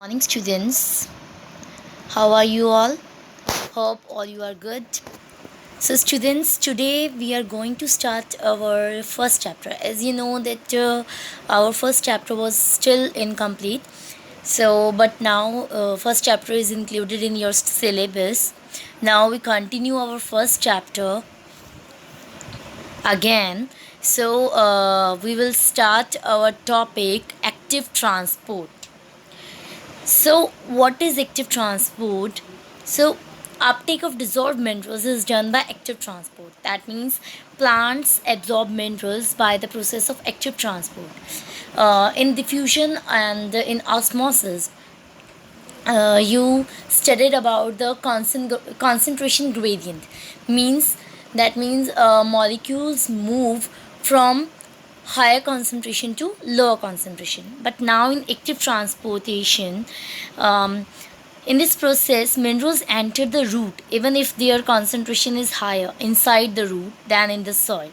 Morning, students. How are you all? Hope all you are good. So, students, today we are going to start our first chapter. As you know that our first chapter was still incomplete. So, but now first chapter is included in your syllabus. Now we continue our first chapter again. So, we will start our topic active transport. So, what is active transport? So, uptake of dissolved minerals is done by active transport. That means plants absorb minerals by the process of active transport. In diffusion and in osmosis, you studied about the concentration gradient. Means that means molecules move from higher concentration to lower concentration. But now in active transportation, um, in this process, minerals enter the root even if their concentration is higher inside the root than in the soil.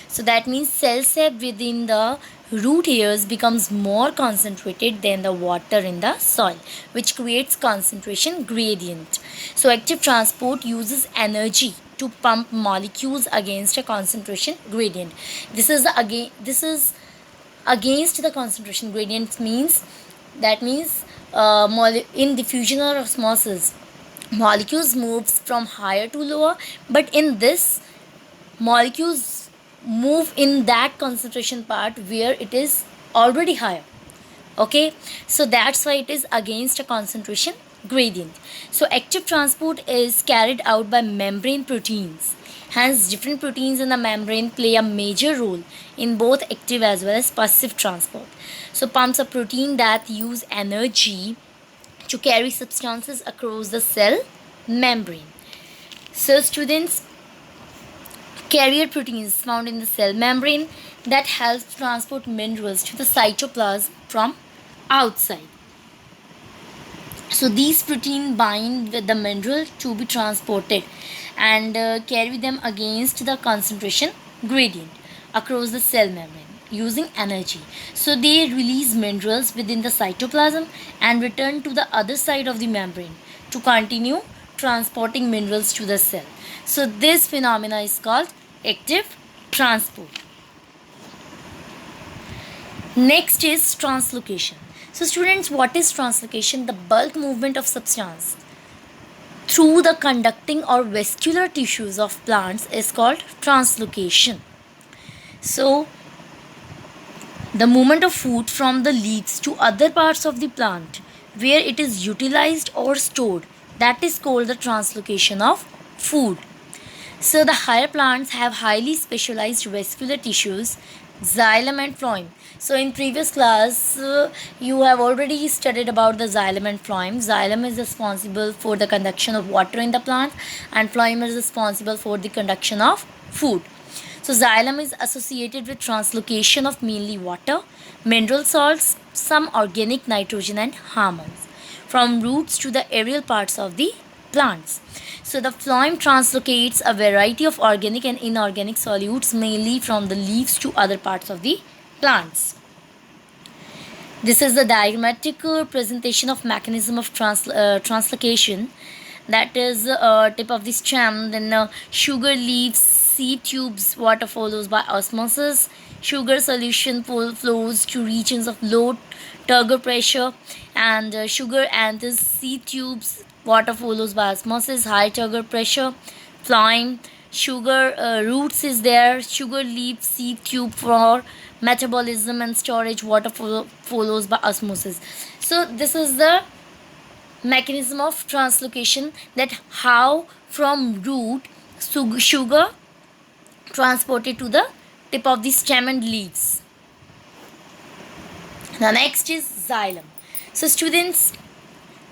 So that means cell sap within the root hairs becomes more concentrated than the water in the soil, which creates concentration gradient. So active transport uses energy to pump molecules against a concentration gradient. This is against the concentration gradient means that means in diffusion or osmosis molecules moves from higher to lower, but in this molecules move in that concentration part where it is already higher. Okay, so that's why it is against a concentration gradient. So active transport is carried out by membrane proteins. Hence different proteins in the membrane play a major role in both active as well as passive transport. So pumps a protein that use energy to carry substances across the cell membrane. So students, carrier proteins found in the cell membrane that helps transport minerals to the cytoplasm from outside. So these proteins bind with the mineral to be transported and carry them against the concentration gradient across the cell membrane using energy. So they release minerals within the cytoplasm and return to the other side of the membrane to continue transporting minerals to the cell. So this phenomena is called active transport. Next is translocation. So students, what is translocation? The bulk movement of substance through the conducting or vascular tissues of plants is called translocation. So the movement of food from the leaves to other parts of the plant where it is utilized or stored, that is called the translocation of food. So the higher plants have highly specialized vascular tissues, xylem and phloem. So in previous class, you have already studied about the xylem and phloem. Xylem is responsible for the conduction of water in the plant and phloem is responsible for the conduction of food. So xylem is associated with translocation of mainly water, mineral salts, some organic nitrogen and hormones from roots to the aerial parts of the plants. So the phloem translocates a variety of organic and inorganic solutes mainly from the leaves to other parts of the plants. This is the diagrammatic representation of mechanism of translocation. That is tip of the stem, then sugar leaves, seed tubes, water follows by osmosis. Sugar solution flows to regions of low turgor pressure, and sugar enters seed tubes, water follows by osmosis, high turgor pressure. Phloem, sugar roots is there, sugar leaf, seed tube for metabolism and storage, water follows by osmosis. So this is the mechanism of translocation, that how from root sugar transported to the tip of the stem and leaves. Now next is xylem. So students,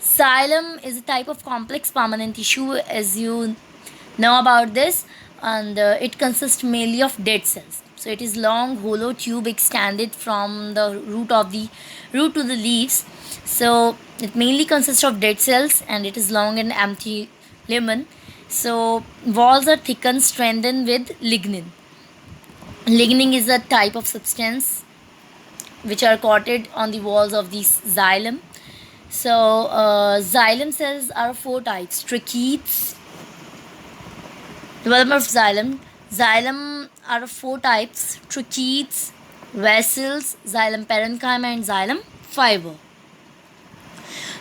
xylem is a type of complex permanent tissue, as you know about this, and it consists mainly of dead cells. So it is long hollow tube extended from the root to the leaves. So it mainly consists of dead cells and it is long and empty lumen. So walls are thickened, strengthened with lignin. Lignin is a type of substance which are coated on the walls of the xylem. So xylem cells are four types: trichetes. Development of xylem. Xylem are of four types: trichetes, vessels, xylem parenchyma, and xylem fiber.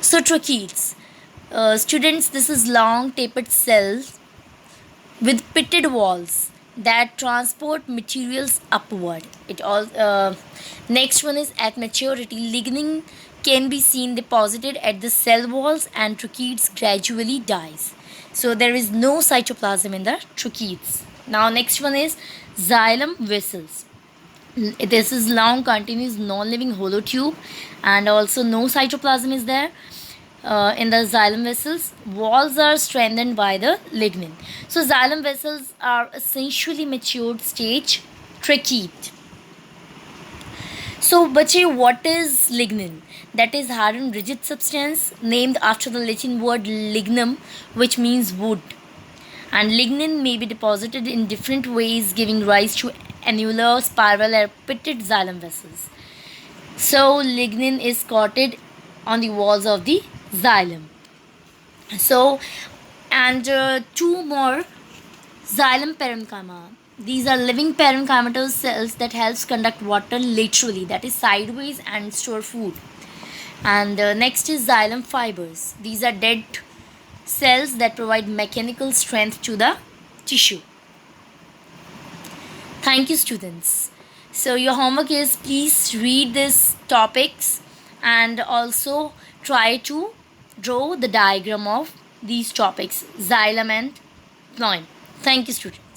So trichetes, students, this is long tapered cells with pitted walls that transport materials upward. It all Next one is at maturity, lignin can be seen deposited at the cell walls and trichetes gradually dies. So there is no cytoplasm in the trichetes. Now next one is xylem vessels. This is long continuous non-living hollow tube, and also no cytoplasm is there in the xylem vessels. Walls are strengthened by the lignin. So xylem vessels are essentially matured stage trachete. So bache, what is lignin? That is hard and rigid substance named after the Latin word lignum, which means wood. And lignin may be deposited in different ways, giving rise to annular, spiral, or pitted xylem vessels. So lignin is coated on the walls of the xylem. So, and two more, xylem parenchyma. These are living parenchymatous cells that helps conduct water laterally, that is sideways, and store food. And next is xylem fibers. These are dead cells that provide mechanical strength to the tissue. Thank you, students. So your homework is, please read these topics and also try to draw the diagram of these topics, xylem and phloem. Thank you, students.